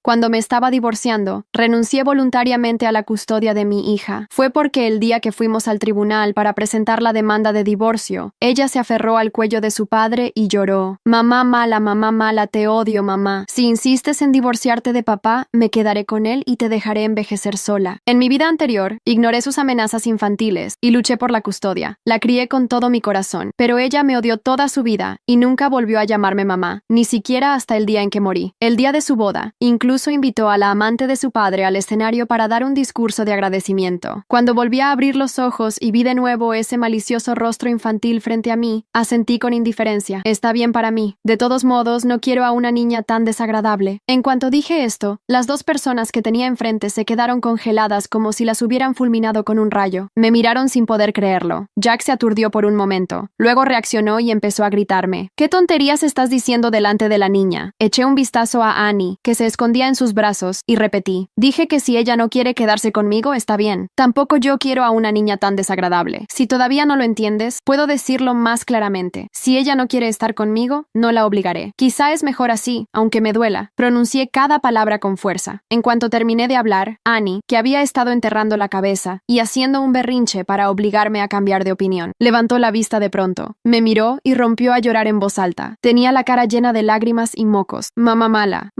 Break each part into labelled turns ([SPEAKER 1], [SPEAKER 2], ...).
[SPEAKER 1] Cuando me estaba divorciando, renuncié voluntariamente a la custodia de mi hija. Fue porque el día que fuimos al tribunal para presentar la demanda de divorcio, ella se aferró al cuello de su padre y lloró. Mamá mala, te odio, mamá. Si insistes en divorciarte de papá, me quedaré con él y te dejaré envejecer sola. En mi vida anterior, ignoré sus amenazas infantiles y luché por la custodia. La crié con todo mi corazón, pero ella me odió toda su vida y nunca volvió a llamarme mamá, ni siquiera hasta el día en que morí. El día de su boda, incluso invitó a la amante de su padre al escenario para dar un discurso de agradecimiento. Cuando volví a abrir los ojos y vi de nuevo ese malicioso rostro infantil frente a mí, asentí con indiferencia. Está bien para mí. De todos modos, no quiero a una niña tan desagradable. En cuanto dije esto, las dos personas que tenía enfrente se quedaron congeladas como si las hubieran fulminado con un rayo. Me miraron sin poder creerlo. Jack se aturdió por un momento. Luego reaccionó y empezó a gritarme. ¿Qué tonterías estás diciendo delante de la niña? Eché un vistazo a Annie, que se escondía en sus brazos, y repetí. Dije que si ella no quiere quedarse conmigo, está bien. Tampoco yo quiero a una niña tan desagradable. Si todavía no lo entiendes, puedo decirlo más claramente. Si ella no quiere estar conmigo, no la obligaré. Quizá es mejor así, aunque me duela. Pronuncié cada palabra con fuerza. En cuanto terminé de hablar, Annie, que había estado enterrando la cabeza y haciendo un berrinche para obligarme a cambiar de opinión, levantó la vista de pronto. Me miró y rompió a llorar en voz alta. Tenía la cara llena de lágrimas y mocos. Mamá mala,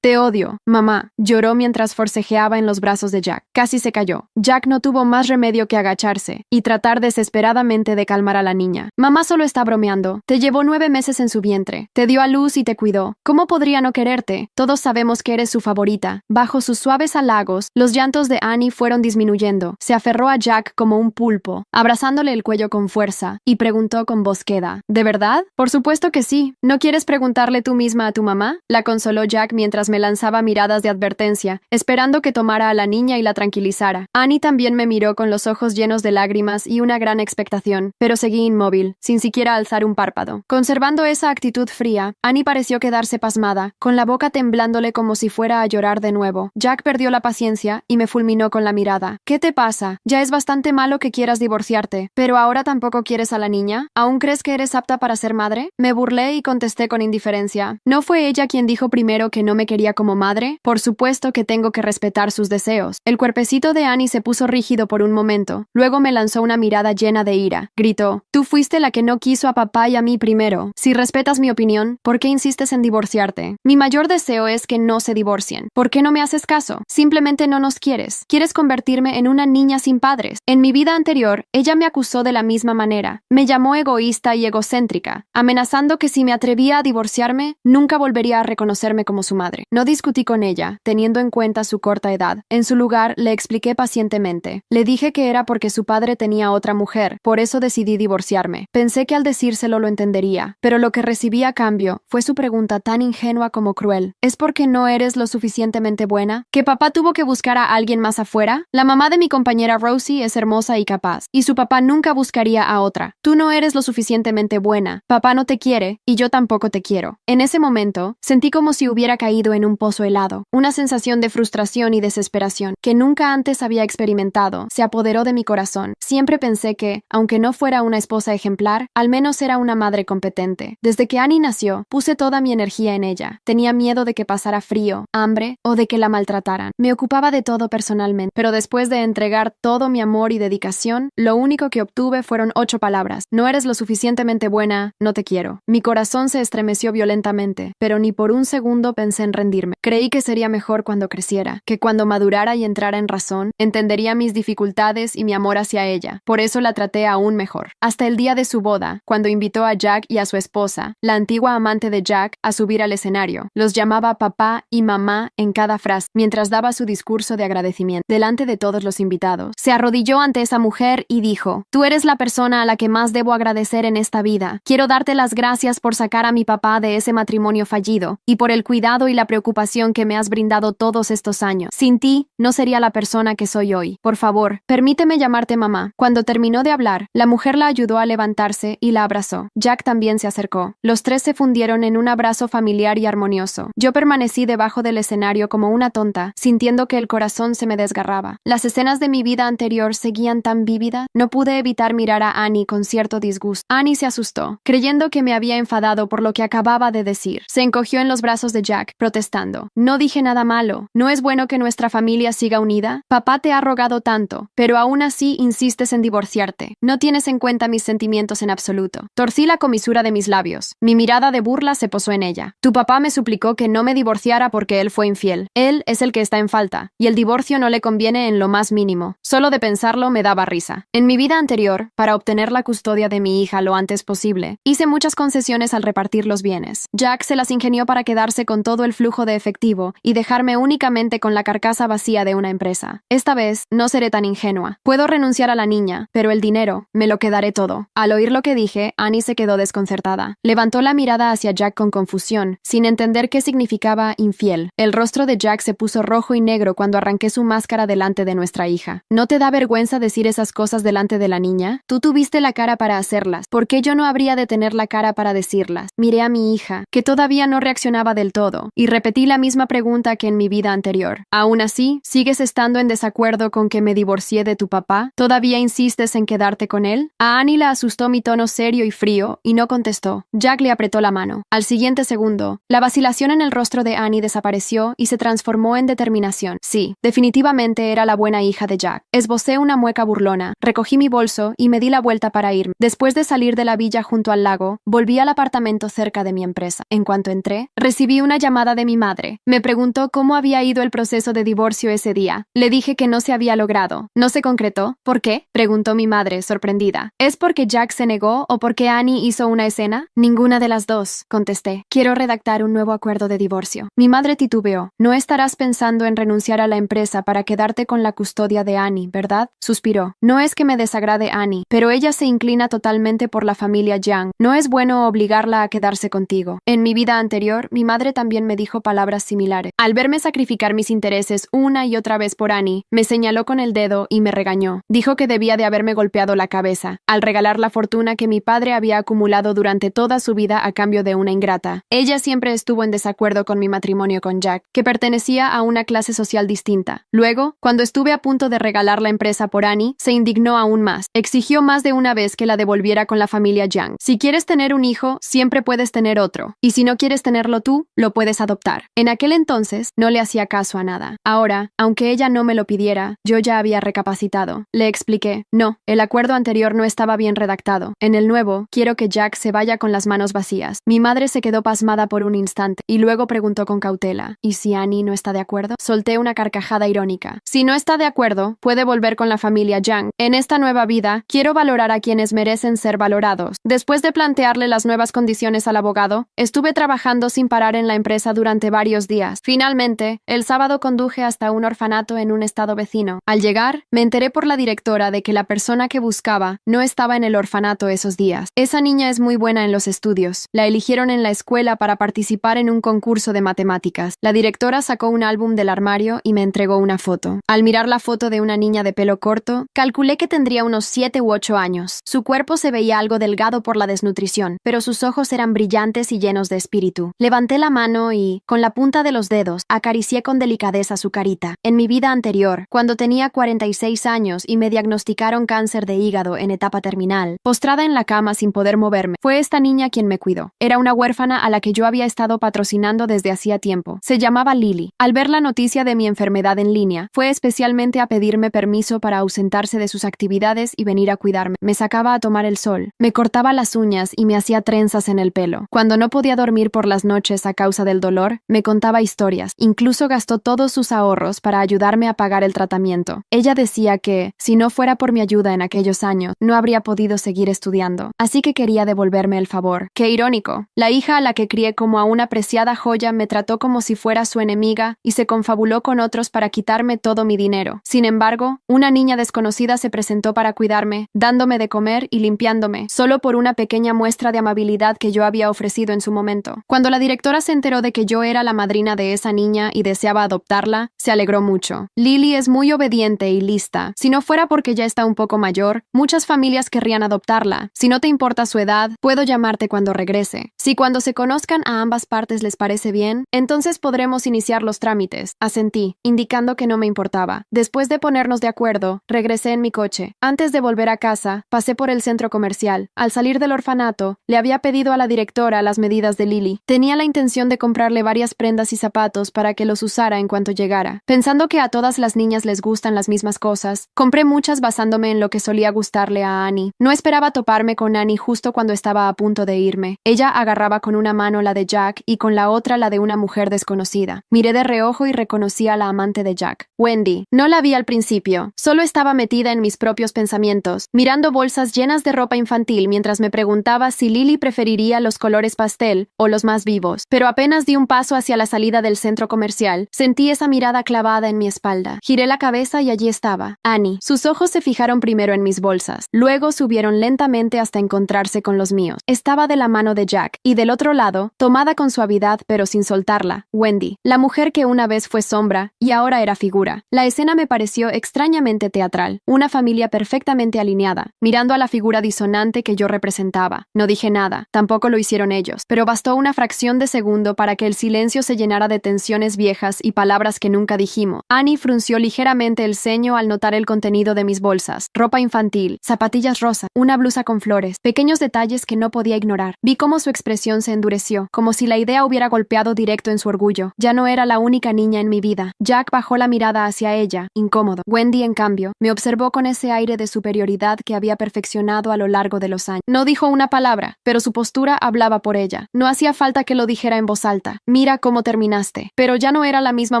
[SPEAKER 1] te odio, mamá. Lloró mientras forcejeaba en los brazos de Jack. Casi se cayó. Jack no tuvo más remedio que agacharse y tratar desesperadamente de calmar a la niña. Mamá solo está bromeando. Te llevó 9 meses en su vientre. Te dio a luz y te cuidó. ¿Cómo podría no quererte? Todos sabemos que eres su favorita. Bajo sus suaves halagos, los llantos de Annie fueron disminuyendo. Se aferró a Jack como un pulpo, abrazándole el cuello con fuerza, y preguntó con voz queda. ¿De verdad? Por supuesto que sí. ¿No quieres preguntarle tú misma a tu mamá? La consoló Jack mientras me lanzaba miradas de advertencia, esperando que tomara a la niña y la tranquilizara. Annie también me miró con los ojos llenos de lágrimas y una gran expectación, pero seguí inmóvil, sin siquiera alzar un párpado. Conservando esa actitud fría, Annie pareció quedarse pasmada, con la boca temblándole como si fuera a llorar de nuevo. Jack perdió la paciencia y me fulminó con la mirada. ¿Qué te pasa? Ya es bastante malo que quieras divorciarte, pero ahora tampoco quieres a la niña. ¿Aún crees que eres apta para ser madre? Me burlé y contesté con indiferencia. ¿No fue ella quien dijo primero que no me quería como madre? Por supuesto que tengo que respetar sus deseos. El cuerpecito de Annie se puso rígido por un momento. Luego me lanzó una mirada llena de ira. Gritó. Tú fuiste la que no quiso a papá y a mí primero. Si respetas mi opinión, ¿por qué insistes en divorciarte? Mi mayor deseo es que no se divorcien. ¿Por qué no me haces caso? Simplemente no nos quieres. Quieres convertirme en una niña sin padres. En mi vida anterior, ella me acusó de la misma manera. Me llamó egoísta y egocéntrica, amenazando que si me atrevía a divorciarme, nunca volvería a reconocerme como su madre. No discutí con ella, teniendo en cuenta su corta edad. En su lugar, le expliqué pacientemente. Le dije que era porque su padre tenía otra mujer, por eso decidí divorciarme. Pensé que al decírselo lo entendería, pero lo que recibí a cambio fue su pregunta tan ingenua como cruel. ¿Es porque no eres lo suficientemente buena? ¿Que papá tuvo que buscar a alguien más afuera? La mamá de mi compañera Rosie es hermosa y capaz, y su papá nunca buscaría a otra. Tú no eres lo suficientemente buena, papá no te quiere, y yo tampoco te quiero. En ese momento, sentí como si hubiera caído en un pozo helado. Una sensación de frustración y desesperación, que nunca antes había experimentado, se apoderó de mi corazón. Siempre pensé que, aunque no fuera una esposa ejemplar, al menos era una madre competente. Desde que Annie nació, puse toda mi energía en ella. Tenía miedo de que pasara frío, hambre o de que la maltrataran. Me ocupaba de todo personalmente, pero después de entregar todo mi amor y dedicación, lo único que obtuve fueron 8 palabras. No eres lo suficientemente buena, no te quiero. Mi corazón se estremeció violentamente, pero ni por un segundo pensé en rendirme. Creí que sería mejor cuando creciera, que cuando madurara y entrara en razón, entendería mis dificultades y mi amor hacia ella. Por eso la traté aún mejor. Hasta el día de su boda, cuando invitó a Jack y a su esposa, la antigua amante de Jack, a subir al escenario. Los llamaba papá y mamá en cada frase, mientras daba su discurso de agradecimiento. Delante de todos los invitados, se arrodilló ante esa mujer y dijo: Tú eres la persona a la que más debo agradecer en esta vida. Quiero darte las gracias por sacar a mi papá de ese matrimonio fallido, y por el cuidado y la preocupación que me has brindado todos estos años. Sin ti, no sería la persona que soy hoy. Por favor, permíteme llamarte mamá. Cuando terminó de hablar, la mujer la ayudó a levantarse y la abrazó. Jack también se acercó. Los tres se fundieron en un abrazo familiar y armonioso. Yo permanecí debajo del escenario como una tonta, sintiendo que el corazón se me desgarraba. Las escenas de mi vida anterior seguían tan vívidas, no pude evitar mirar a Annie con cierto disgusto. Annie se asustó, creyendo que me había enfadado por lo que acababa de decir. Se encogió en los brazos de Jack, protestando. pensando. No dije nada malo. ¿No es bueno que nuestra familia siga unida? Papá te ha rogado tanto, pero aún así insistes en divorciarte. No tienes en cuenta mis sentimientos en absoluto. Torcí la comisura de mis labios. Mi mirada de burla se posó en ella. Tu papá me suplicó que no me divorciara porque él fue infiel. Él es el que está en falta, y el divorcio no le conviene en lo más mínimo. Solo de pensarlo me daba risa. En mi vida anterior, para obtener la custodia de mi hija lo antes posible, hice muchas concesiones al repartir los bienes. Jack se las ingenió para quedarse con todo el flujo de efectivo y dejarme únicamente con la carcasa vacía de una empresa. Esta vez no seré tan ingenua. Puedo renunciar a la niña, pero el dinero me lo quedaré todo. Al oír lo que dije, Annie se quedó desconcertada. Levantó la mirada hacia Jack con confusión, sin entender qué significaba infiel. El rostro de Jack se puso rojo y negro cuando arranqué su máscara delante de nuestra hija. ¿No te da vergüenza decir esas cosas delante de la niña? Tú tuviste la cara para hacerlas. ¿Por qué yo no habría de tener la cara para decirlas? Miré a mi hija, que todavía no reaccionaba del todo, y repetí la misma pregunta que en mi vida anterior. ¿Aún así, sigues estando en desacuerdo con que me divorcié de tu papá? ¿Todavía insistes en quedarte con él? A Annie la asustó mi tono serio y frío, y no contestó. Jack le apretó la mano. Al siguiente segundo, la vacilación en el rostro de Annie desapareció y se transformó en determinación. Sí, definitivamente era la buena hija de Jack. Esbocé una mueca burlona, recogí mi bolso y me di la vuelta para irme. Después de salir de la villa junto al lago, volví al apartamento cerca de mi empresa. En cuanto entré, recibí una llamada de mi madre. Me preguntó cómo había ido el proceso de divorcio ese día. Le dije que no se había logrado. ¿No se concretó? ¿Por qué?, preguntó mi madre, sorprendida. ¿Es porque Jack se negó o porque Annie hizo una escena? Ninguna de las dos, contesté. Quiero redactar un nuevo acuerdo de divorcio. Mi madre titubeó. No estarás pensando en renunciar a la empresa para quedarte con la custodia de Annie, ¿verdad? Suspiró. No es que me desagrade Annie, pero ella se inclina totalmente por la familia Young. No es bueno obligarla a quedarse contigo. En mi vida anterior, mi madre también me dijo palabras similares. Al verme sacrificar mis intereses una y otra vez por Annie, me señaló con el dedo y me regañó. Dijo que debía de haberme golpeado la cabeza, al regalar la fortuna que mi padre había acumulado durante toda su vida a cambio de una ingrata. Ella siempre estuvo en desacuerdo con mi matrimonio con Jack, que pertenecía a una clase social distinta. Luego, cuando estuve a punto de regalar la empresa por Annie, se indignó aún más. Exigió más de una vez que la devolviera con la familia Young. Si quieres tener un hijo, siempre puedes tener otro. Y si no quieres tenerlo tú, lo puedes adoptar. En aquel entonces, no le hacía caso a nada. Ahora, aunque ella no me lo pidiera, yo ya había recapacitado. Le expliqué. No, el acuerdo anterior no estaba bien redactado. En el nuevo, quiero que Jack se vaya con las manos vacías. Mi madre se quedó pasmada por un instante, y luego preguntó con cautela. ¿Y si Annie no está de acuerdo? Solté una carcajada irónica. Si no está de acuerdo, puede volver con la familia Young. En esta nueva vida, quiero valorar a quienes merecen ser valorados. Después de plantearle las nuevas condiciones al abogado, estuve trabajando sin parar en la empresa durante varios días. Finalmente, el sábado conduje hasta un orfanato en un estado vecino. Al llegar, me enteré por la directora de que la persona que buscaba no estaba en el orfanato esos días. Esa niña es muy buena en los estudios. La eligieron en la escuela para participar en un concurso de matemáticas. La directora sacó un álbum del armario y me entregó una foto. Al mirar la foto de una niña de pelo corto, calculé que tendría unos 7 u 8 años. Su cuerpo se veía algo delgado por la desnutrición, pero sus ojos eran brillantes y llenos de espíritu. Levanté la mano y, con la punta de los dedos, acaricié con delicadeza su carita. En mi vida anterior, cuando tenía 46 años y me diagnosticaron cáncer de hígado en etapa terminal, postrada en la cama sin poder moverme, fue esta niña quien me cuidó. Era una huérfana a la que yo había estado patrocinando desde hacía tiempo. Se llamaba Lily. Al ver la noticia de mi enfermedad en línea, fue especialmente a pedirme permiso para ausentarse de sus actividades y venir a cuidarme. Me sacaba a tomar el sol, me cortaba las uñas y me hacía trenzas en el pelo. Cuando no podía dormir por las noches a causa del dolor, me contaba historias. Incluso gastó todos sus ahorros para ayudarme a pagar el tratamiento. Ella decía que, si no fuera por mi ayuda en aquellos años, no habría podido seguir estudiando. Así que quería devolverme el favor. ¡Qué irónico! La hija a la que crié como a una preciada joya me trató como si fuera su enemiga y se confabuló con otros para quitarme todo mi dinero. Sin embargo, una niña desconocida se presentó para cuidarme, dándome de comer y limpiándome, solo por una pequeña muestra de amabilidad que yo había ofrecido en su momento. Cuando la directora se enteró de que yo era la madrina de esa niña y deseaba adoptarla, se alegró mucho. Lily es muy obediente y lista. Si no fuera porque ya está un poco mayor, muchas familias querrían adoptarla. Si no te importa su edad, puedo llamarte cuando regrese. Si cuando se conozcan a ambas partes les parece bien, entonces podremos iniciar los trámites. Asentí, indicando que no me importaba. Después de ponernos de acuerdo, regresé en mi coche. Antes de volver a casa, pasé por el centro comercial. Al salir del orfanato, le había pedido a la directora las medidas de Lily. Tenía la intención de comprarle varias varias prendas y zapatos para que los usara en cuanto llegara. Pensando que a todas las niñas les gustan las mismas cosas, compré muchas basándome en lo que solía gustarle a Annie. No esperaba toparme con Annie justo cuando estaba a punto de irme. Ella agarraba con una mano la de Jack y con la otra la de una mujer desconocida. Miré de reojo y reconocí a la amante de Jack, Wendy. No la vi al principio, solo estaba metida en mis propios pensamientos, mirando bolsas llenas de ropa infantil mientras me preguntaba si Lily preferiría los colores pastel o los más vivos. Pero apenas di un paso hacia la salida del centro comercial, sentí esa mirada clavada en mi espalda. Giré la cabeza y allí estaba, Annie. Sus ojos se fijaron primero en mis bolsas, luego subieron lentamente hasta encontrarse con los míos. Estaba de la mano de Jack, y del otro lado, tomada con suavidad pero sin soltarla, Wendy, la mujer que una vez fue sombra y ahora era figura. La escena me pareció extrañamente teatral, una familia perfectamente alineada, mirando a la figura disonante que yo representaba. No dije nada, tampoco lo hicieron ellos, pero bastó una fracción de segundo para que el silencio se llenara de tensiones viejas y palabras que nunca dijimos. Annie frunció ligeramente el ceño al notar el contenido de mis bolsas: ropa infantil, zapatillas rosa, una blusa con flores, pequeños detalles que no podía ignorar. Vi cómo su expresión se endureció, como si la idea hubiera golpeado directo en su orgullo. Ya no era la única niña en mi vida. Jack bajó la mirada hacia ella, incómodo. Wendy, en cambio, me observó con ese aire de superioridad que había perfeccionado a lo largo de los años. No dijo una palabra, pero su postura hablaba por ella. No hacía falta que lo dijera en voz alta. Mira cómo terminaste. Pero ya no era la misma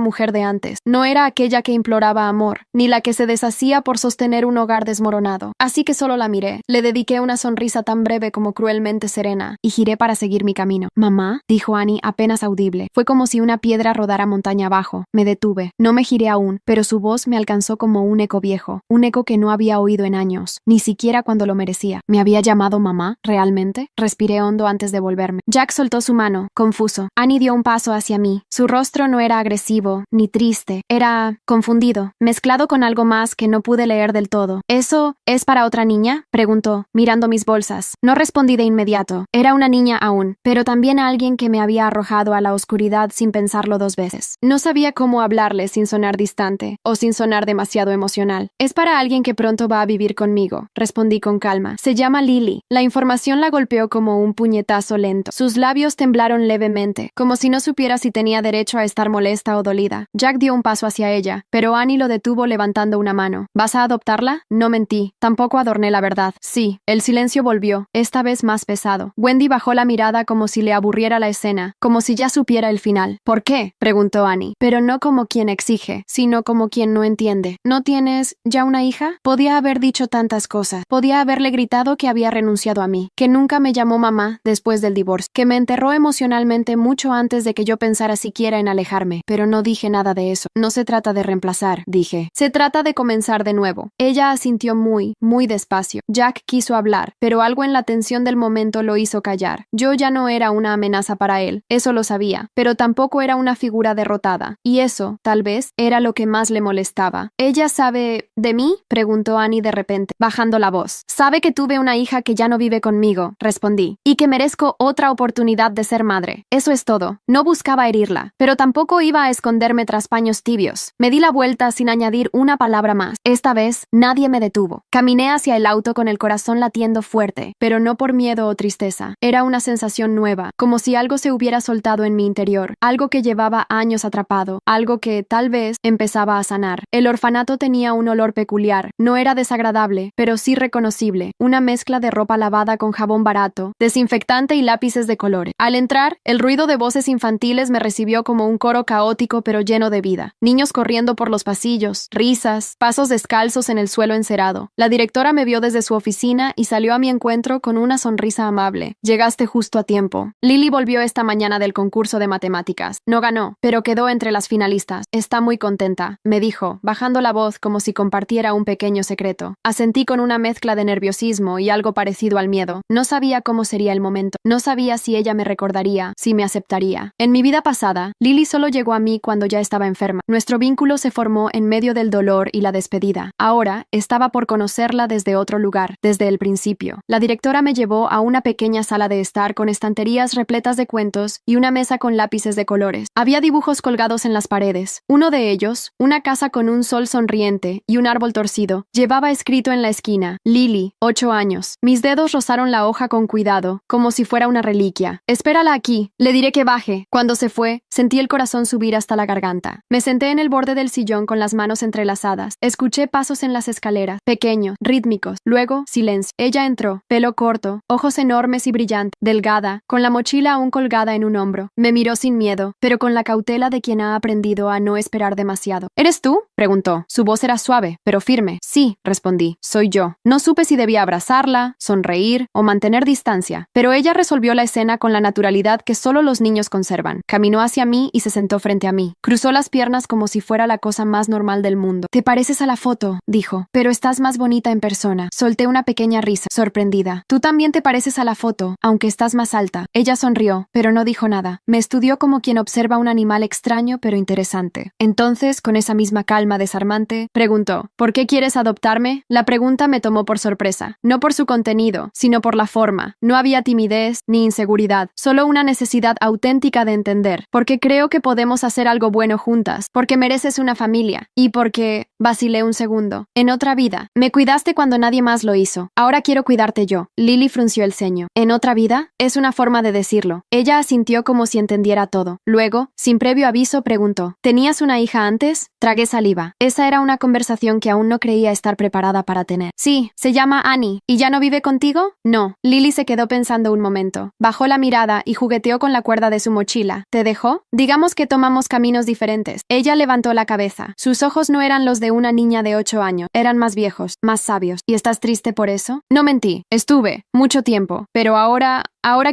[SPEAKER 1] mujer de antes. No era aquella que imploraba amor, ni la que se deshacía por sostener un hogar desmoronado. Así que solo la miré. Le dediqué una sonrisa tan breve como cruelmente serena, y giré para seguir mi camino. «Mamá», dijo Annie apenas audible. Fue como si una piedra rodara montaña abajo. Me detuve. No me giré aún, pero su voz me alcanzó como un eco viejo, un eco que no había oído en años, ni siquiera cuando lo merecía. ¿Me había llamado mamá? ¿Realmente? Respiré hondo antes de volverme. Jack soltó su mano, confuso. Annie dio un paso hacia mí. Su rostro no era agresivo, ni triste. Era confundido, mezclado con algo más que no pude leer del todo. ¿Eso es para otra niña?, preguntó, mirando mis bolsas. No respondí de inmediato. Era una niña aún, pero también alguien que me había arrojado a la oscuridad sin pensarlo dos veces. No sabía cómo hablarle sin sonar distante, o sin sonar demasiado emocional. Es para alguien que pronto va a vivir conmigo, respondí con calma. Se llama Lily. La información la golpeó como un puñetazo lento. Sus labios temblaron levemente, como si no supiera si tenía derecho a estar molesta o dolida. Jack dio un paso hacia ella, pero Annie lo detuvo levantando una mano. ¿Vas a adoptarla? No mentí. Tampoco adorné la verdad. Sí. El silencio volvió, esta vez más pesado. Wendy bajó la mirada como si le aburriera la escena, como si ya supiera el final. ¿Por qué?, preguntó Annie. Pero no como quien exige, sino como quien no entiende. ¿No tienes ya una hija? Podía haber dicho tantas cosas. Podía haberle gritado que había renunciado a mí, que nunca me llamó mamá después del divorcio, que me enterró emocionalmente mucho antes de que yo pensara siquiera en alejarme. Pero no dije nada de eso. No se trata de reemplazar, dije. Se trata de comenzar de nuevo. Ella asintió muy despacio. Jack quiso hablar, pero algo en la tensión del momento lo hizo callar. Yo ya no era una amenaza para él, eso lo sabía, pero tampoco era una figura derrotada, y eso, tal vez, era lo que más le molestaba. ¿Ella sabe de mí?, preguntó Annie de repente, bajando la voz. Sabe que tuve una hija que ya no vive conmigo, respondí, y que merezco otra oportunidad de ser madre. Eso es todo. No buscaba herirla, pero tampoco iba a esconderme tras paños tibios. Me di la vuelta sin añadir una palabra más. Esta vez, nadie me detuvo. Caminé hacia el auto con el corazón latiendo fuerte, pero no por miedo o tristeza. Era una sensación nueva, como si algo se hubiera soltado en mi interior, algo que llevaba años atrapado, algo que, tal vez, empezaba a sanar. El orfanato tenía un olor peculiar. No era desagradable, pero sí reconocible. Una mezcla de ropa lavada con jabón barato, desinfectante y lápices de colores. Al entrar, el ruido de voces infantiles me recibió como un coro caótico pero lleno de vida. Niños corriendo por los pasillos, risas, pasos descalzos en el suelo encerado. La directora me vio desde su oficina y salió a mi encuentro con una sonrisa amable. Llegaste justo a tiempo. Lily volvió esta mañana del concurso de matemáticas. No ganó, pero quedó entre las finalistas. Está muy contenta, me dijo, bajando la voz como si compartiera un pequeño secreto. Asentí con una mezcla de nerviosismo y algo parecido al miedo. No sabía cómo sería el momento. No sabía si ella me recordaría, si me aceptaría. En mi vida pasada, Lily solo llegó a mí cuando ya estaba enferma. Nuestro vínculo se formó en medio del dolor y la despedida. Ahora, estaba por conocerla desde otro lugar, desde el principio. La directora me llevó a una pequeña sala de estar con estanterías repletas de cuentos y una mesa con lápices de colores. Había dibujos colgados en las paredes. Uno de ellos, una casa con un sol sonriente y un árbol torcido, llevaba escrito en la esquina: Lily, 8 años. Mis dedos rozaron la hoja con cuidado, como si fuera una reliquia. Espérala aquí, le diré que baje. Cuando se fue, Sentí el corazón subir hasta la garganta. Me senté en el borde del sillón con las manos entrelazadas. Escuché pasos en las escaleras, pequeños, rítmicos. Luego, silencio. Ella entró, pelo corto, ojos enormes y brillantes, delgada, con la mochila aún colgada en un hombro. Me miró sin miedo, pero con la cautela de quien ha aprendido a no esperar demasiado. ¿Eres tú?, preguntó. Su voz era suave, pero firme. Sí, respondí. Soy yo. No supe si debía abrazarla, sonreír o mantener distancia, pero ella resolvió la escena con la naturalidad que solo los niños conservan. Caminó hacia mí y se sentó frente a mí. Cruzó las piernas como si fuera la cosa más normal del mundo. Te pareces a la foto, dijo, pero estás más bonita en persona. Solté una pequeña risa, sorprendida. Tú también te pareces a la foto, aunque estás más alta. Ella sonrió, pero no dijo nada. Me estudió como quien observa un animal extraño pero interesante. Entonces, con esa misma calma desarmante, preguntó, ¿por qué quieres adoptarme? La pregunta me tomó por sorpresa. No por su contenido, sino por la forma. No había timidez ni inseguridad, solo una necesidad auténtica de entender. Porque creo que podemos hacer algo bueno juntas, porque mereces una familia, y porque... Vacilé un segundo. En otra vida. Me cuidaste cuando nadie más lo hizo. Ahora quiero cuidarte yo. Lily frunció el ceño. ¿En otra vida? Es una forma de decirlo. Ella asintió como si entendiera todo. Luego, sin previo aviso, preguntó, ¿tenías una hija antes? Tragué saliva. Esa era una conversación que aún no creía estar preparada para tener. Sí, se llama Annie. ¿Y ya no vive contigo? No. Lily se quedó pensando un momento. Bajó la mirada y jugueteó con la cuerda de su mochila. ¿Te dejó? Digamos que tomamos caminos diferentes. Ella levantó la cabeza. Sus ojos no eran los de una niña de 8 años. Eran más viejos, más sabios. ¿Y estás triste por eso? No mentí. Estuve. Mucho tiempo. Pero ahora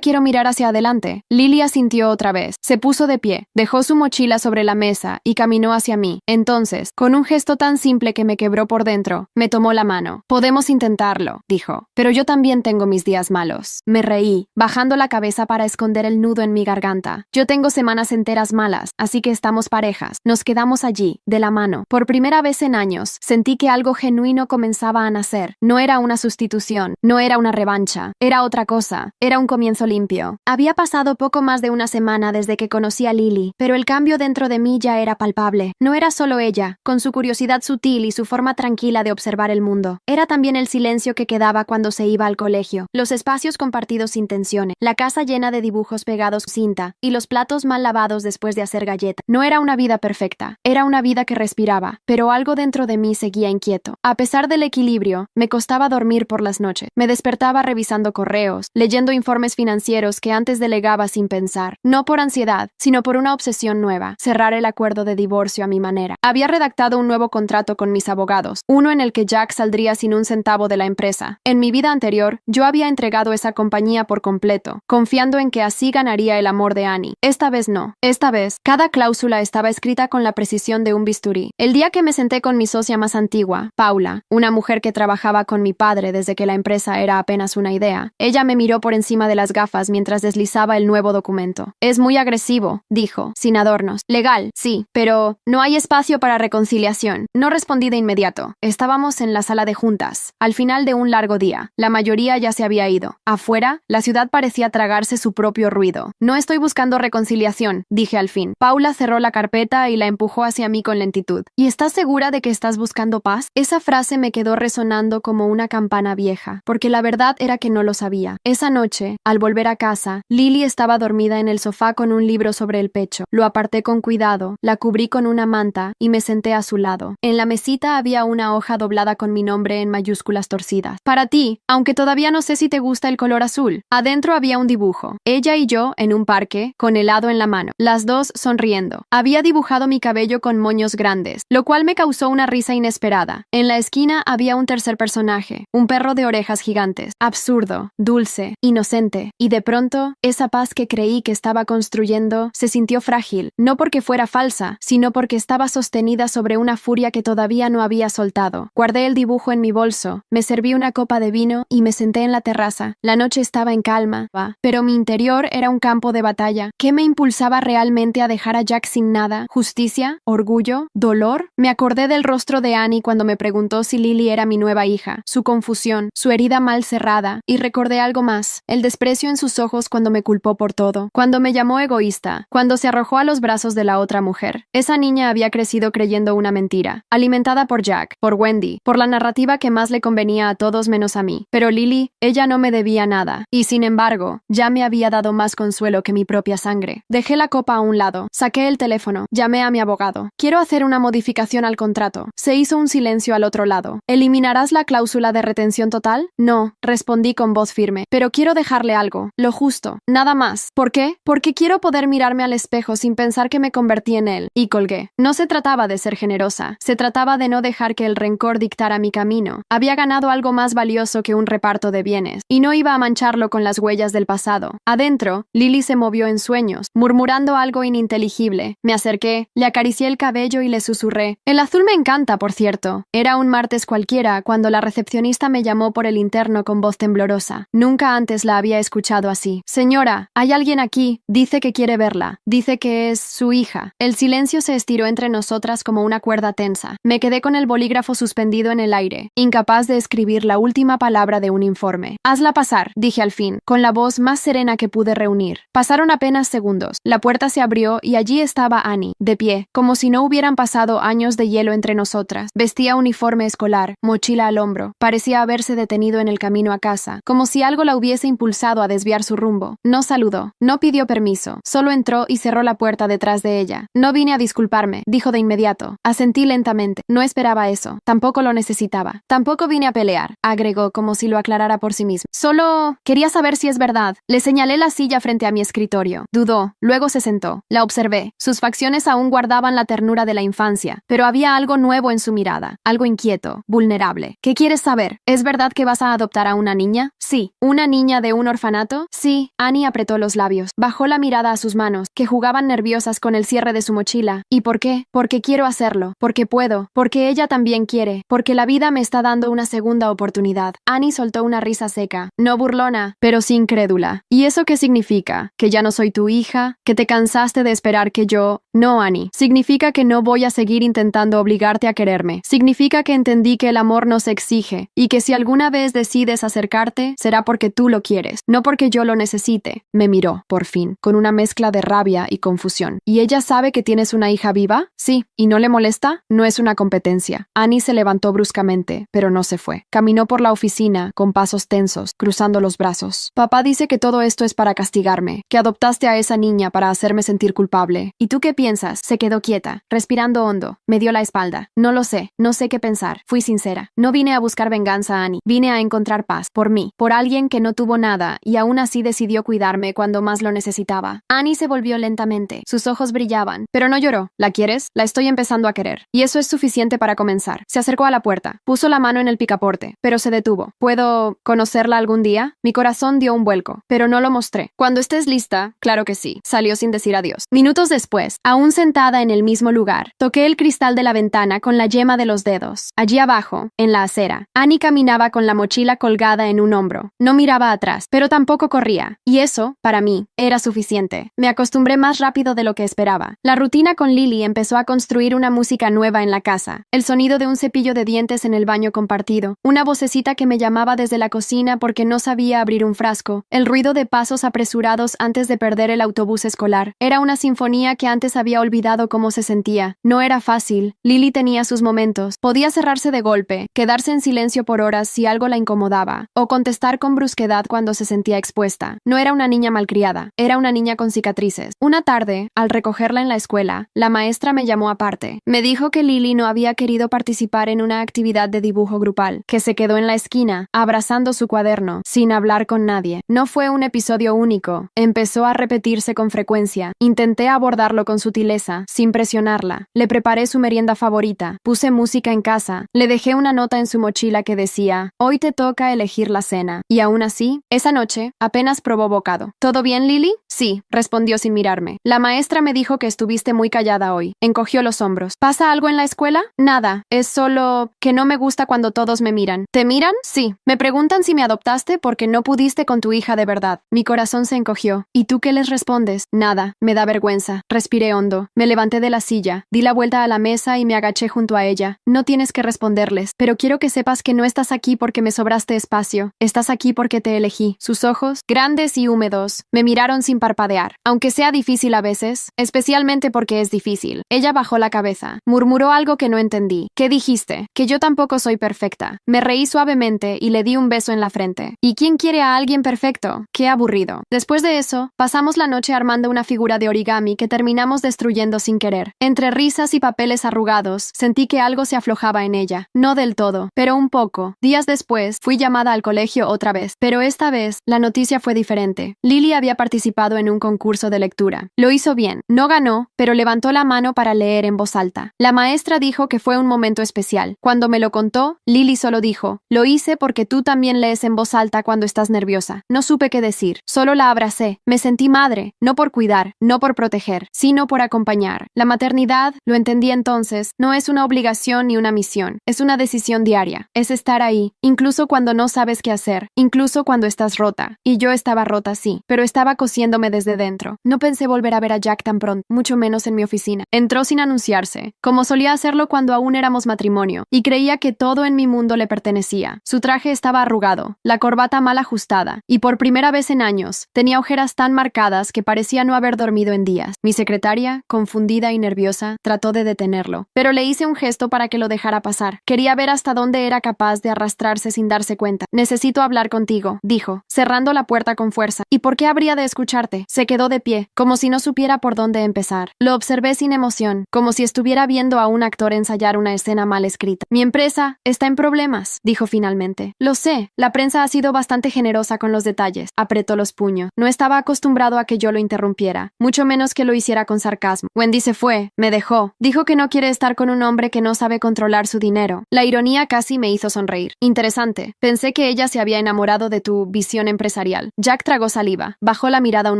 [SPEAKER 1] quiero mirar hacia adelante. Lily asintió otra vez. Se puso de pie, dejó su mochila sobre la mesa y caminó hacia mí. Entonces, con un gesto tan simple que me quebró por dentro, me tomó la mano. Podemos intentarlo, dijo. Pero yo también tengo mis días malos. Me reí, bajando la cabeza para esconder el nudo en mi garganta. Yo tengo semanas enteras malas, así que estamos parejas. Nos quedamos allí, de la mano. Por primera vez en años, sentí que algo genuino comenzaba a nacer. No era una sustitución, no era una revancha. Era otra cosa. Era un comienzo limpio. Había pasado poco más de una semana desde que conocí a Lily, pero el cambio dentro de mí ya era palpable. No era solo ella, con su curiosidad sutil y su forma tranquila de observar el mundo. Era también el silencio que quedaba cuando se iba al colegio, los espacios compartidos sin tensiones, la casa llena de dibujos pegados cinta y los platos mal lavados después de hacer galleta. No era una vida perfecta, era una vida que respiraba, pero algo dentro de mí seguía inquieto. A pesar del equilibrio, me costaba dormir por las noches. Me despertaba revisando correos, leyendo informes financieros que antes delegaba sin pensar, no por ansiedad, sino por una obsesión nueva, cerrar el acuerdo de divorcio a mi manera. Había redactado un nuevo contrato con mis abogados, uno en el que Jack saldría sin un centavo de la empresa. En mi vida anterior, yo había entregado esa compañía por completo, confiando en que así ganaría el amor de Annie. Esta vez no. Esta vez, cada cláusula estaba escrita con la precisión de un bisturí. El día que me senté con mi socia más antigua, Paula, una mujer que trabajaba con mi padre desde que la empresa era apenas una idea, ella me miró por encima de las gafas mientras deslizaba el nuevo documento. Es muy agresivo, dijo, sin adornos. Legal, sí, pero no hay espacio para reconciliación. No respondí de inmediato. Estábamos en la sala de juntas, al final de un largo día. La mayoría ya se había ido. Afuera, la ciudad parecía tragarse su propio ruido. No estoy buscando reconciliación, dije al fin. Paula cerró la carpeta y la empujó hacia mí con lentitud. ¿Y estás segura de que estás buscando paz? Esa frase me quedó resonando como una campana vieja, porque la verdad era que no lo sabía. Esa noche, al volver a casa, Lily estaba dormida en el sofá con un libro sobre el pecho. Lo aparté con cuidado, la cubrí con una manta y me senté a su lado. En la mesita había una hoja doblada con mi nombre en mayúsculas torcidas. Para ti, aunque todavía no sé si te gusta el color azul. Adentro había un dibujo. Ella y yo en un parque, con helado en la mano. Las dos sonriendo. Había dibujado mi cabello con moños grandes, lo cual me causó una risa inesperada. En la esquina había un tercer personaje, un perro de orejas gigantes. Absurdo, dulce, inocente. Y de pronto, esa paz que creí que estaba construyendo se sintió frágil, no porque fuera falsa, sino porque estaba sostenida sobre una furia que todavía no había soltado. Guardé el dibujo en mi bolso, me serví una copa de vino y me senté en la terraza. La noche estaba en calma, pero mi interior era un campo de batalla. ¿Qué me impulsaba realmente a dejar a Jack sin nada? ¿Justicia? ¿Orgullo? ¿Dolor? Me acordé del rostro de Annie cuando me preguntó si Lily era mi nueva hija, su confusión, su herida mal cerrada, y recordé algo más, el desprecio en sus ojos cuando me culpó por todo, cuando me llamó egoísta, cuando se arrojó a los brazos de la otra mujer. Esa niña había crecido creyendo una mentira, alimentada por Jack, por Wendy, por la narrativa que más le convenía a todos menos a mí. Pero Lily, ella no me debía nada, y sin embargo, ya me había dado más consuelo que mi propia sangre. Dejé la copa copa a un lado. Saqué el teléfono. Llamé a mi abogado. Quiero hacer una modificación al contrato. Se hizo un silencio al otro lado. ¿Eliminarás la cláusula de retención total? No, respondí con voz firme. Pero quiero dejarle algo. Lo justo. Nada más. ¿Por qué? Porque quiero poder mirarme al espejo sin pensar que me convertí en él. Y colgué. No se trataba de ser generosa. Se trataba de no dejar que el rencor dictara mi camino. Había ganado algo más valioso que un reparto de bienes. Y no iba a mancharlo con las huellas del pasado. Adentro, Lily se movió en sueños, murmurando algo ininteligible. Me acerqué, le acaricié el cabello y le susurré. El azul me encanta, por cierto. Era un martes cualquiera cuando la recepcionista me llamó por el interno con voz temblorosa. Nunca antes la había escuchado así. Señora, hay alguien aquí. Dice que quiere verla. Dice que es su hija. El silencio se estiró entre nosotras como una cuerda tensa. Me quedé con el bolígrafo suspendido en el aire, incapaz de escribir la última palabra de un informe. Hazla pasar, dije al fin, con la voz más serena que pude reunir. Pasaron apenas segundos. La puerta se abrió y allí estaba Annie, de pie, como si no hubieran pasado años de hielo entre nosotras. Vestía uniforme escolar, mochila al hombro. Parecía haberse detenido en el camino a casa, como si algo la hubiese impulsado a desviar su rumbo. No saludó, no pidió permiso, solo entró y cerró la puerta detrás de ella. No vine a disculparme, dijo de inmediato. Asentí lentamente. No esperaba eso. Tampoco lo necesitaba. Tampoco vine a pelear, agregó como si lo aclarara por sí mismo. Solo quería saber si es verdad. Le señalé la silla frente a mi escritorio. Dudó. Luego se sentó. La observé. Sus facciones aún guardaban la ternura de la infancia, pero había algo nuevo en su mirada. Algo inquieto, vulnerable. ¿Qué quieres saber? ¿Es verdad que vas a adoptar a una niña? Sí. ¿Una niña de un orfanato? Sí. Annie apretó los labios. Bajó la mirada a sus manos, que jugaban nerviosas con el cierre de su mochila. ¿Y por qué? Porque quiero hacerlo. Porque puedo. Porque ella también quiere. Porque la vida me está dando una segunda oportunidad. Annie soltó una risa seca. No burlona, pero sí incrédula. ¿Y eso qué significa? ¿Que ya no soy tu hija? ¿Que te cansaste de esperar que yo...? No, Annie. Significa que no voy a seguir intentando obligarte a quererme. Significa que entendí que el amor no se exige, y que si alguna vez decides acercarte, será porque tú lo quieres, no porque yo lo necesite. Me miró, por fin, con una mezcla de rabia y confusión. ¿Y ella sabe que tienes una hija viva? Sí. ¿Y no le molesta? No es una competencia. Annie se levantó bruscamente, pero no se fue. Caminó por la oficina, con pasos tensos, cruzando los brazos. Papá dice que todo esto es para castigarme, que adoptaste a esa niña para hacerme sentir culpable. ¿Y tú qué piensas? Se quedó quieta, respirando hondo. Me dio la espalda. No lo sé. No sé qué pensar. Fui sincera. No vine a buscar venganza, Annie. Vine a encontrar paz. Por mí. Por alguien que no tuvo nada y aún así decidió cuidarme cuando más lo necesitaba. Annie se volvió lentamente. Sus ojos brillaban, pero no lloró. ¿La quieres? La estoy empezando a querer. Y eso es suficiente para comenzar. Se acercó a la puerta. Puso la mano en el picaporte, pero se detuvo. ¿Puedo conocerla algún día? Mi corazón dio un vuelco, pero no lo mostré. Cuando estés lista, claro que sí. Salió sin decir adiós. Minutos después, aún sentada en el mismo lugar, toqué el cristal de la ventana con la yema de los dedos. Allí abajo, en la acera, Annie caminaba con la mochila colgada en un hombro. No miraba atrás, pero tampoco corría. Y eso, para mí, era suficiente. Me acostumbré más rápido de lo que esperaba. La rutina con Lily empezó a construir una música nueva en la casa. El sonido de un cepillo de dientes en el baño compartido. Una vocecita que me llamaba desde la cocina porque no sabía abrir un frasco. El ruido de pasos apresurados antes de perder el autobús escolar. Era una sinfonía que antes había olvidado cómo se sentía. No era fácil. Lily tenía sus momentos. Podía cerrarse de golpe, quedarse en silencio por horas si algo la incomodaba, o contestar con brusquedad cuando se sentía expuesta. No era una niña malcriada. Era una niña con cicatrices. Una tarde, al recogerla en la escuela, la maestra me llamó aparte. Me dijo que Lily no había querido participar en una actividad de dibujo grupal, que se quedó en la esquina, abrazando su cuaderno, sin hablar con nadie. No fue un episodio único. Empezó a repetirse con frecuencia. Intenté abordarlo con sutileza, sin presionarla. Le preparé su merienda favorita. Puse música en casa. Le dejé una nota en su mochila que decía: hoy te toca elegir la cena. Y aún así, esa noche, apenas probó bocado. ¿Todo bien, Lily? Sí, respondió sin mirarme. La maestra me dijo que estuviste muy callada hoy. Encogió los hombros. ¿Pasa algo en la escuela? Nada. Es solo que no me gusta cuando todos me miran. ¿Te miran? Sí. Me preguntan si me adoptaste porque no pudiste con tu hija de verdad. Mi corazón se encogió. ¿Y tú qué les respondes? Nada. Me da vergüenza. Respiré hondo. Me levanté de la silla. Di la vuelta a la mesa y me agaché junto a ella. No tienes que responderles, pero quiero que sepas que no estás aquí porque me sobraste espacio. Estás aquí porque te elegí. Sus ojos, grandes y húmedos, me miraron sin parpadear, aunque sea difícil a veces, especialmente porque es difícil. Ella bajó la cabeza. Murmuró algo que no entendí. ¿Qué dijiste? Que yo tampoco soy perfecta. Me reí suavemente y le di un beso en la frente. ¿Y quién quiere a alguien perfecto? Qué aburrido. Después de eso, pasamos la noche armando una figura de origami que terminamos destruyendo sin querer. Entre risas y papeles arrugados, sentí que algo se aflojaba en ella. No del todo, pero un poco. Días después, fui llamada al colegio otra vez, pero esta vez, la noticia fue diferente. Lily había participado en un concurso de lectura. Lo hizo bien. No ganó, pero levantó la mano para leer en voz alta. La maestra dijo que fue un momento especial. Cuando me lo contó, Lily solo dijo, lo hice porque tú también lees en voz alta cuando estás nerviosa. No supe qué decir. Solo la abracé. Me sentí madre, no por cuidar, no por proteger, sino por acompañar. La maternidad, lo entendí entonces, no es una obligación ni una misión. Es una decisión diaria. Es estar ahí, incluso cuando no sabes qué hacer, incluso cuando estás rota. Y yo estaba rota, sí, pero estaba cosiéndome desde dentro. No pensé volver a ver a Jack tan pronto, mucho menos en mi oficina. Entró sin anunciarse, como solía hacerlo cuando aún éramos matrimonio, y creía que todo en mi mundo le pertenecía. Su traje estaba arrugado, la corbata mal ajustada, y por primera vez en años, tenía ojeras tan marcadas que parecía no haber dormido en días. Mi secretaria, confundida y nerviosa, trató de detenerlo, pero le hice un gesto para que lo dejara pasar. Quería ver hasta dónde era capaz de arrastrarse sin darse cuenta. Necesito hablar contigo, dijo, cerrando la puerta con fuerza. ¿Y por qué habría de escucharte? Se quedó de pie, como si no supiera por dónde empezar. Lo observé sin emoción, como si estuviera viendo a un actor ensayar una escena mal escrita. Mi empresa está en problemas, dijo finalmente. Lo sé, la prensa ha sido bastante generosa con los detalles. Apretó los puños. No estaba acostumbrado a que yo lo interrumpiera, mucho menos que lo hiciera con sarcasmo. Wendy se fue, me dejó. Dijo que no quiere estar con un hombre que no sabe controlar su dinero. La ironía casi me hizo sonreír. Interesante. Pensé que ella se había enamorado de tu visión empresarial. Jack tragó saliva. Bajó la mirada un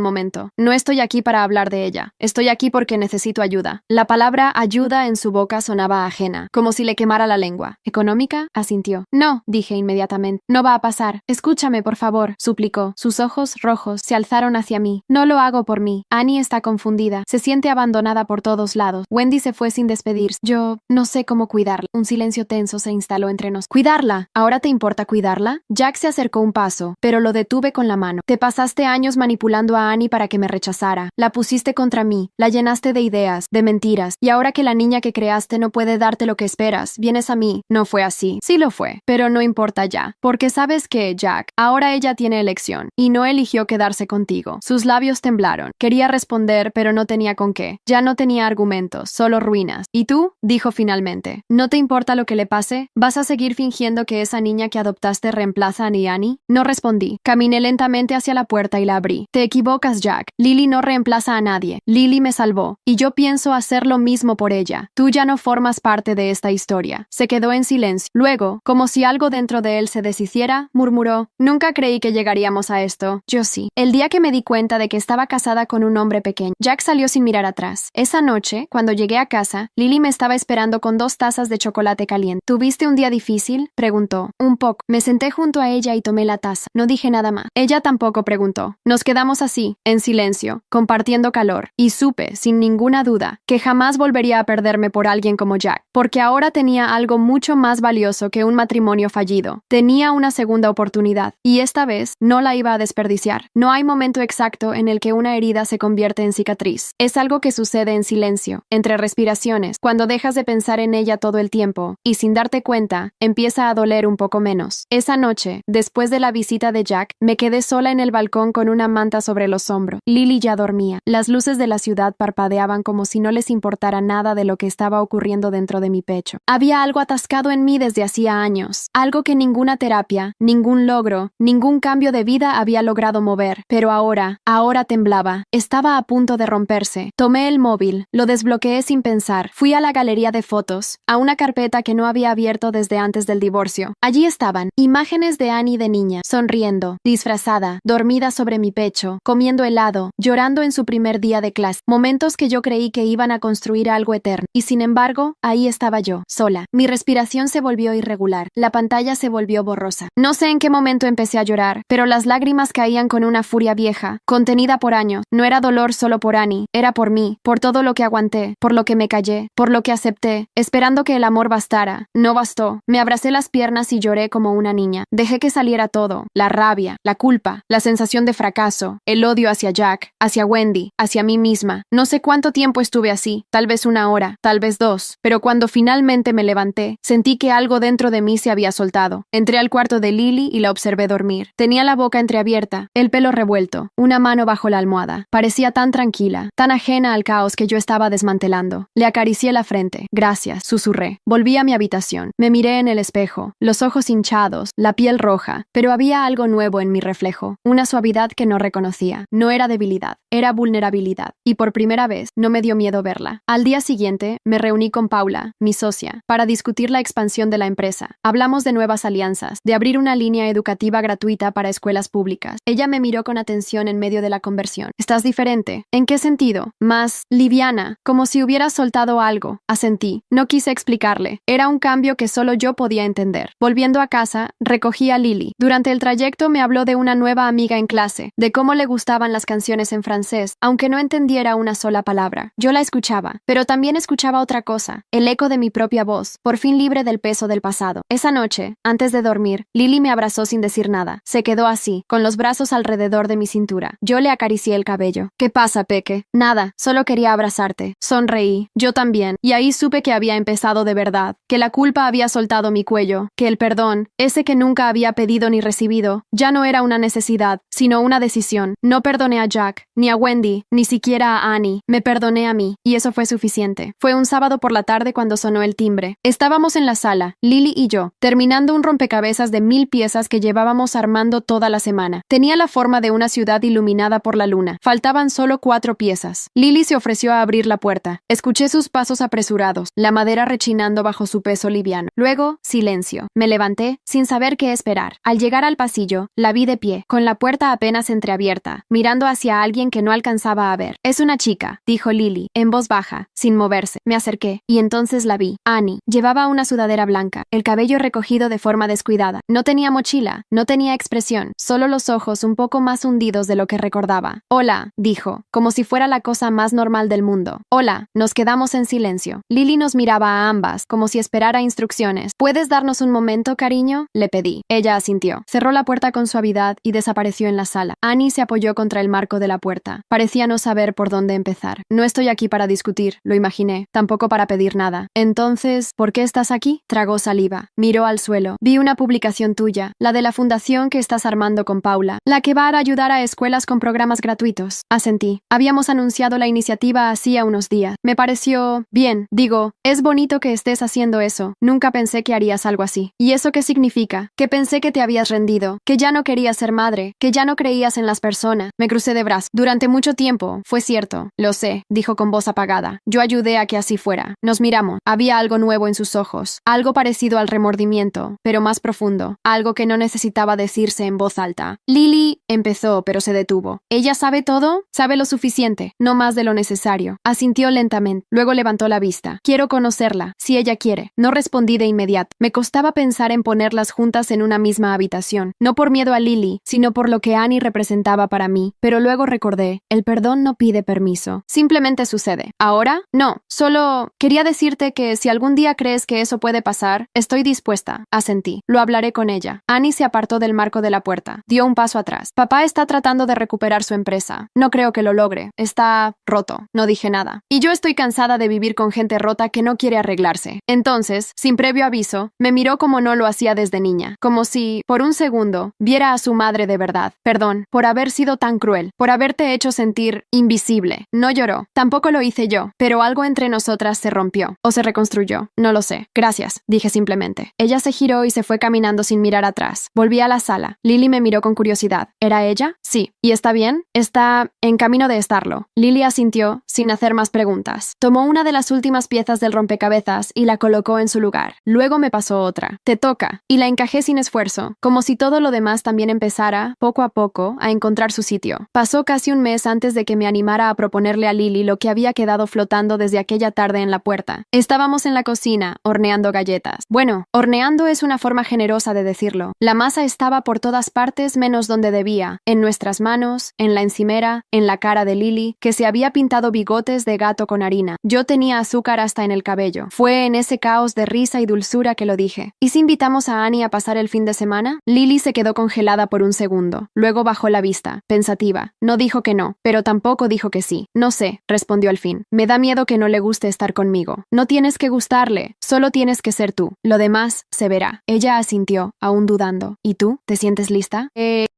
[SPEAKER 1] momento. No estoy aquí para hablar de ella. Estoy aquí porque necesito ayuda. La palabra ayuda en su boca sonaba ajena, como si le quemara la lengua. ¿Económica? Asintió. No, dije inmediatamente. No va a pasar. Escúchame, por favor, suplicó. Sus ojos rojos se alzaron hacia mí. No lo hago por mí. Annie está confundida. Se siente abandonada por todos lados. Wendy se fue sin despedirse. Yo no sé cómo cuidarla. Un silencio tenso se instaló entre nosotros. ¿Cuidarla? ¿Ahora te importa cuidarla? Jack se acercó un paso, pero lo detuve con la mano. Te pasaste años manipulando a Annie para que me rechazara. La pusiste contra mí. La llenaste de ideas, de mentiras. Y ahora que la niña que creaste no puede darte lo que esperas, vienes a mí. No fue así. Sí lo fue. Pero no importa ya. Porque sabes que, Jack, ahora ella tiene elección. Y no eligió quedarse contigo. Sus labios temblaron. Quería responder, pero no tenía con qué. Ya no tenía argumentos, solo ruinas. ¿Y tú? Dijo finalmente. ¿No te importa lo que le pase? ¿Vas a seguir fingiendo que esa niña que adoptaste reemplaza a Annie? No respondí. Caminé lentamente hacia la puerta y la abrí. Te equivocas, Jack. Lily no reemplaza a nadie. Lily me salvó. Y yo pienso hacer lo mismo por ella. Tú ya no formas parte de esta historia. Se quedó en silencio. Luego, como si algo dentro de él se deshiciera, murmuró. Nunca creí que llegaríamos a esto. Yo sí. El día que me di cuenta de que estaba casada con un hombre pequeño. Jack salió sin mirar atrás. Esa noche, cuando llegué a casa, Lily me estaba esperando con 2 tazas de chocolate caliente. ¿Tuviste un día difícil? Preguntó. Un poco. Me senté junto a ella y tomé la taza. No dije nada más. Ella tampoco preguntó. Nos quedamos así, en silencio, compartiendo calor. Y supe, sin ninguna duda, que jamás volvería a perderme por alguien como Jack, porque ahora tenía algo mucho más valioso que un matrimonio fallido. Tenía una segunda oportunidad, y esta vez no la iba a desperdiciar. No hay momento exacto en el que una herida se convierte en cicatriz. Es algo que sucede en silencio, entre respiraciones, cuando dejas de pensar en ella todo el tiempo, y sin darte cuenta, empieza a doler un poco menos. Esa noche, después de la visita de Jack, me quedé sola en el balcón con una manta sobre los hombros. Lily ya dormía. Las luces de la ciudad parpadeaban como si no les importara nada de lo que estaba ocurriendo dentro de mi pecho. Había algo atascado en mí desde hacía años, algo que ninguna terapia, ningún logro, ningún cambio de vida había logrado mover, pero ahora temblaba. Estaba a punto de romperse. Tomé el móvil, lo desbloqueé sin pensar. Fui a la galería de fotos, a una carpeta que no había abierto desde antes del divorcio. Allí estaban, imágenes de Annie de niña, sonriendo, disfrazada, dormida sobre mi pecho, comiendo helado, llorando en su primer día de clase. Momentos que yo creí que iban a construir algo eterno. Y sin embargo, ahí estaba yo, sola. Mi respiración se volvió irregular. La pantalla se volvió borrosa. No sé en qué momento empecé a llorar, pero las lágrimas caían con una furia vieja, contenida por años. No era dolor solo por Annie, era por mí, por todo lo que aguanté, por lo que me callé, por lo que acepté, esperando que el amor bastara. No bastó. Me abracé las piernas y lloré como una niña. Dejé que saliera todo, la rabia, la culpa, la sensación de fracaso, el odio odio hacia Jack, hacia Wendy, hacia mí misma. No sé cuánto tiempo estuve así, tal vez 1 hora, tal vez 2, pero cuando finalmente me levanté, sentí que algo dentro de mí se había soltado. Entré al cuarto de Lily y la observé dormir. Tenía la boca entreabierta, el pelo revuelto, una mano bajo la almohada. Parecía tan tranquila, tan ajena al caos que yo estaba desmantelando. Le acaricié la frente. Gracias, susurré. Volví a mi habitación. Me miré en el espejo, los ojos hinchados, la piel roja, pero había algo nuevo en mi reflejo, una suavidad que no reconocía. No era debilidad, era vulnerabilidad, y por primera vez no me dio miedo verla. Al día siguiente, me reuní con Paula, mi socia, para discutir la expansión de la empresa. Hablamos de nuevas alianzas, de abrir una línea educativa gratuita para escuelas públicas. Ella me miró con atención en medio de la conversión. ¿Estás diferente? ¿En qué sentido? Más liviana, como si hubieras soltado algo. Asentí. No quise explicarle. Era un cambio que solo yo podía entender. Volviendo a casa, recogí a Lily. Durante el trayecto me habló de una nueva amiga en clase, de cómo le gustaban las canciones en francés, aunque no entendiera una sola palabra. Yo la escuchaba, pero también escuchaba otra cosa, el eco de mi propia voz, por fin libre del peso del pasado. Esa noche, antes de dormir, Lily me abrazó sin decir nada. Se quedó así, con los brazos alrededor de mi cintura. Yo le acaricié el cabello. ¿Qué pasa, Peque? Nada, solo quería abrazarte. Sonreí. Yo también. Y ahí supe que había empezado de verdad, que la culpa había soltado mi cuello, que el perdón, ese que nunca había pedido ni recibido, ya no era una necesidad, sino una decisión. No perdoné a Jack, ni a Wendy, ni siquiera a Annie. Me perdoné a mí, y eso fue suficiente. Fue un sábado por la tarde cuando sonó el timbre. Estábamos en la sala, Lily y yo, terminando un rompecabezas de 1000 piezas que llevábamos armando toda la semana. Tenía la forma de una ciudad iluminada por la luna. Faltaban solo 4 piezas. Lily se ofreció a abrir la puerta. Escuché sus pasos apresurados, la madera rechinando bajo su peso liviano. Luego, silencio. Me levanté, sin saber qué esperar. Al llegar al pasillo, la vi de pie, con la puerta apenas entreabierta, mirando hacia alguien que no alcanzaba a ver. Es una chica, dijo Lily, en voz baja, sin moverse. Me acerqué, y entonces la vi. Annie. Llevaba una sudadera blanca, el cabello recogido de forma descuidada. No tenía mochila, no tenía expresión, solo los ojos un poco más hundidos de lo que recordaba. Hola, dijo, como si fuera la cosa más normal del mundo. Hola. Nos quedamos en silencio. Lily nos miraba a ambas, como si esperara instrucciones. ¿Puedes darnos un momento, cariño? Le pedí. Ella asintió. Cerró la puerta con suavidad y desapareció en la sala. Annie se apoyó contra el marco de la puerta. Parecía no saber por dónde empezar. No estoy aquí para discutir, lo imaginé, tampoco para pedir nada. Entonces, ¿por qué estás aquí? Tragó saliva. Miró al suelo. Vi una publicación tuya, la de la fundación que estás armando con Paula, la que va a ayudar a escuelas con programas gratuitos. Asentí. Habíamos anunciado la iniciativa hacía unos días. Me pareció bien. Digo, es bonito que estés haciendo eso. Nunca pensé que harías algo así. ¿Y eso qué significa? Que pensé que te habías rendido, que ya no querías ser madre, que ya no creías en las personas. Me crucé de brazos. Durante mucho tiempo, fue cierto. Lo sé, dijo con voz apagada. Yo ayudé a que así fuera. Nos miramos. Había algo nuevo en sus ojos, algo parecido al remordimiento, pero más profundo, algo que no necesitaba decirse en voz alta. Lily empezó, pero se detuvo. ¿Ella sabe todo? Sabe lo suficiente, no más de lo necesario. Asintió lentamente, luego levantó la vista. Quiero conocerla, si ella quiere. No respondí de inmediato. Me costaba pensar en ponerlas juntas en una misma habitación, no por miedo a Lily, sino por lo que Annie representaba para mí. Pero luego recordé, el perdón no pide permiso, simplemente sucede. ¿Ahora? No, solo quería decirte que si algún día crees que eso puede pasar, estoy dispuesta. Asentí. Lo hablaré con ella. Annie se apartó del marco de la puerta. Dio un paso atrás. Papá está tratando de recuperar su empresa. No creo que lo logre. Está roto. No dije nada. Y yo estoy cansada de vivir con gente rota que no quiere arreglarse. Entonces, sin previo aviso, me miró como no lo hacía desde niña. Como si, por un segundo, viera a su madre de verdad. Perdón, por haber sido tan cruel. Por haberte hecho sentir invisible. No lloró. Tampoco lo hice yo. Pero algo entre nosotras se rompió. O se reconstruyó. No lo sé. Gracias, dije simplemente. Ella se giró y se fue caminando sin mirar atrás. Volví a la sala. Lily me miró con curiosidad. ¿Era ella? Sí. ¿Y está bien? Está en camino de estarlo. Lily asintió, sin hacer más preguntas. Tomó una de las últimas piezas del rompecabezas y la colocó en su lugar. Luego me pasó otra. Te toca. Y la encajé sin esfuerzo, como si todo lo demás también empezara, poco a poco, a encontrar su sitio. Pasó casi un mes antes de que me animara a proponerle a Lily lo que había quedado flotando desde aquella tarde en la puerta. Estábamos en la cocina, horneando galletas. Bueno, horneando es una forma generosa de decirlo. La masa estaba por todas partes menos donde debía, en nuestras manos, en la encimera, en la cara de Lily, que se había pintado bigotes de gato con harina. Yo tenía azúcar hasta en el cabello. Fue en ese caos de risa y dulzura que lo dije. ¿Y si invitamos a Annie a pasar el fin de semana? Lily se quedó congelada por un segundo. Luego bajó la vista. Pensé pensativa. No dijo que no, pero tampoco dijo que sí. No sé, respondió al fin. Me da miedo que no le guste estar conmigo. No tienes que gustarle, solo tienes que ser tú. Lo demás se verá. Ella asintió, aún dudando. ¿Y tú? ¿Te sientes lista?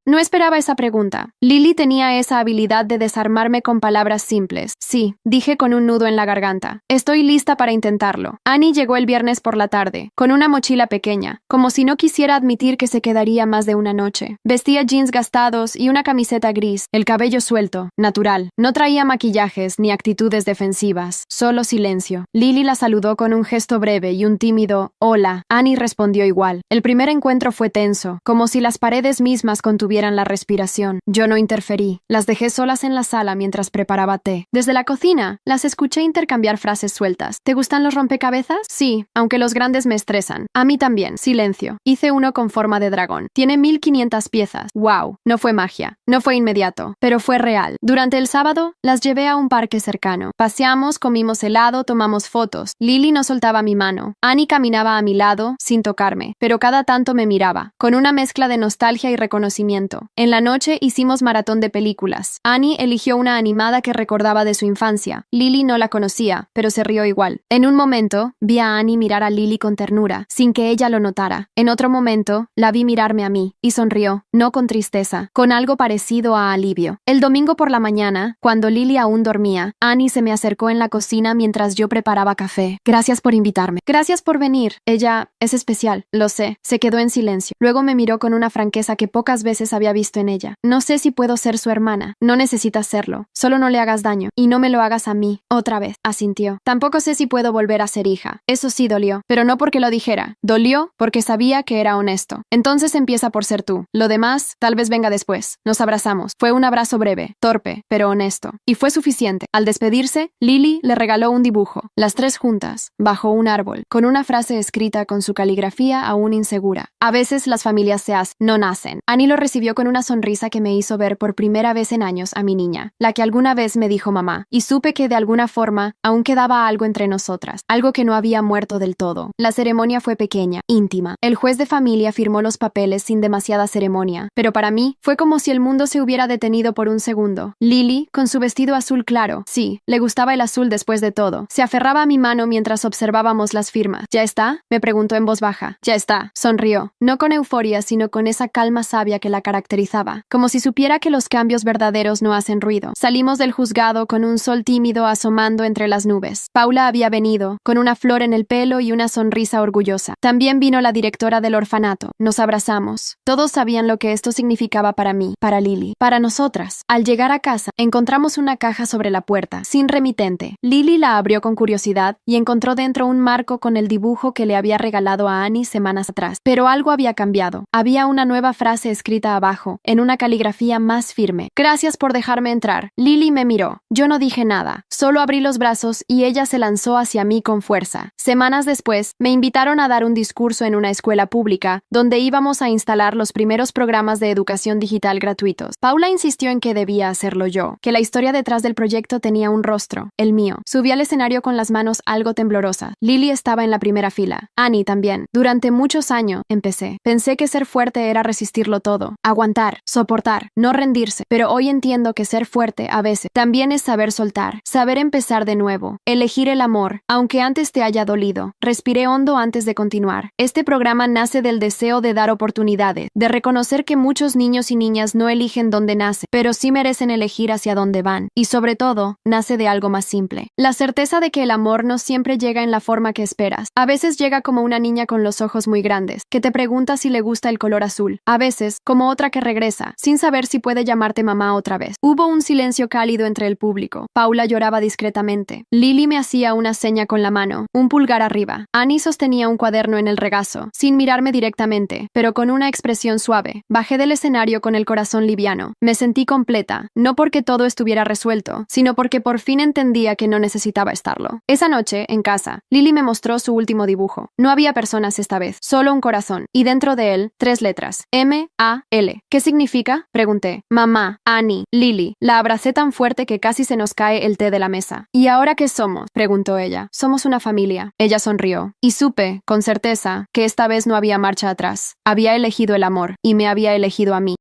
[SPEAKER 1] No esperaba esa pregunta. Lily tenía esa habilidad de desarmarme con palabras simples. Sí, dije con un nudo en la garganta. Estoy lista para intentarlo. Annie llegó el viernes por la tarde, con una mochila pequeña, como si no quisiera admitir que se quedaría más de una noche. Vestía jeans gastados y una camiseta gris, el cabello suelto, natural. No traía maquillajes ni actitudes defensivas, solo silencio. Lily la saludó con un gesto breve y un tímido «Hola». Annie respondió igual. El primer encuentro fue tenso, como si las paredes mismas contuvieran la respiración. Yo no interferí. Las dejé solas en la sala mientras preparaba té. Desde la cocina, las escuché intercambiar frases sueltas. ¿Te gustan los rompecabezas? Sí, aunque los grandes me estresan. A mí también. Silencio. Hice uno con forma de dragón. Tiene 1500 piezas. ¡Wow! No fue magia. No fue inmediato, pero fue real. Durante el sábado, las llevé a un parque cercano. Paseamos, comimos helado, tomamos fotos. Lily no soltaba mi mano. Annie caminaba a mi lado, sin tocarme, pero cada tanto me miraba, con una mezcla de nostalgia y reconocimiento. En la noche hicimos maratón de películas. Annie eligió una animada que recordaba de su infancia. Lily no la conocía, pero se rió igual. En un momento, vi a Annie mirar a Lily con ternura, sin que ella lo notara. En otro momento, la vi mirarme a mí, y sonrió, no con tristeza, con algo parecido a alivio. El domingo por la mañana, cuando Lily aún dormía, Annie se me acercó en la cocina mientras yo preparaba café. Gracias por invitarme. Gracias por venir. Ella es especial, lo sé. Se quedó en silencio. Luego me miró con una franqueza que pocas veces había visto en ella. No sé si puedo ser su hermana. No necesitas serlo. Solo no le hagas daño. Y no me lo hagas a mí. Otra vez. Asintió. Tampoco sé si puedo volver a ser hija. Eso sí dolió. Pero no porque lo dijera. Dolió porque sabía que era honesto. Entonces empieza por ser tú. Lo demás, tal vez venga después. Nos abrazamos. Fue un abrazo breve, torpe, pero honesto. Y fue suficiente. Al despedirse, Lily le regaló un dibujo. Las tres juntas, bajo un árbol, con una frase escrita con su caligrafía aún insegura. A veces las familias se hacen, no nacen. Annie lo recibió con una sonrisa que me hizo ver por primera vez en años a mi niña, la que alguna vez me dijo mamá, y supe que de alguna forma aún quedaba algo entre nosotras, algo que no había muerto del todo. La ceremonia fue pequeña, íntima. El juez de familia firmó los papeles sin demasiada ceremonia, pero para mí fue como si el mundo se hubiera detenido por un segundo. Lily, con su vestido azul claro, sí, le gustaba el azul después de todo, se aferraba a mi mano mientras observábamos las firmas. ¿Ya está?, me preguntó en voz baja. Ya está, sonrió, no con euforia, sino con esa calma sabia que la caracterizaba, como si supiera que los cambios verdaderos no hacen ruido. Salimos del juzgado con un sol tímido asomando entre las nubes. Paula había venido, con una flor en el pelo y una sonrisa orgullosa. También vino la directora del orfanato. Nos abrazamos. Todos sabían lo que esto significaba para mí, para Lily, para nosotras. Al llegar a casa, encontramos una caja sobre la puerta, sin remitente. Lily la abrió con curiosidad y encontró dentro un marco con el dibujo que le había regalado a Annie semanas atrás. Pero algo había cambiado. Había una nueva frase escrita abajo, en una caligrafía más firme. Gracias por dejarme entrar. Lily me miró. Yo no dije nada. Solo abrí los brazos y ella se lanzó hacia mí con fuerza. Semanas después, me invitaron a dar un discurso en una escuela pública, donde íbamos a instalar los primeros programas de educación digital gratuitos. Paula insistió en que debía hacerlo yo, que la historia detrás del proyecto tenía un rostro, el mío. Subí al escenario con las manos algo temblorosas. Lily estaba en la primera fila. Annie también. Durante muchos años, empecé. Pensé que ser fuerte era resistirlo todo, aguantar, soportar, no rendirse. Pero hoy entiendo que ser fuerte, a veces, también es saber soltar, saber empezar de nuevo, elegir el amor, aunque antes te haya dolido. Respiré hondo antes de continuar. Este programa nace del deseo de dar oportunidades, de reconocer que muchos niños y niñas no eligen dónde nacen, pero sí merecen elegir hacia dónde van. Y sobre todo, nace de algo más simple. La certeza de que el amor no siempre llega en la forma que esperas. A veces llega como una niña con los ojos muy grandes, que te pregunta si le gusta el color azul. A veces, como otra que regresa, sin saber si puede llamarte mamá otra vez. Hubo un silencio cálido entre el público. Paula lloraba discretamente. Lily me hacía una seña con la mano, un pulgar arriba. Annie sostenía un cuaderno en el regazo, sin mirarme directamente, pero con una expresión suave. Bajé del escenario con el corazón liviano. Me sentí completa, no porque todo estuviera resuelto, sino porque por fin entendía que no necesitaba estarlo. Esa noche, en casa, Lily me mostró su último dibujo. No había personas esta vez, solo un corazón, y dentro de él, 3 letras. M-A-L. ¿Qué significa?, pregunté. Mamá, Annie, Lily. La abracé tan fuerte que casi se nos cae el té de la mesa. ¿Y ahora qué somos?, preguntó ella. Somos una familia. Ella sonrió. Y supe, con certeza, que esta vez no había marcha atrás. Había elegido el amor, y me había elegido a mí.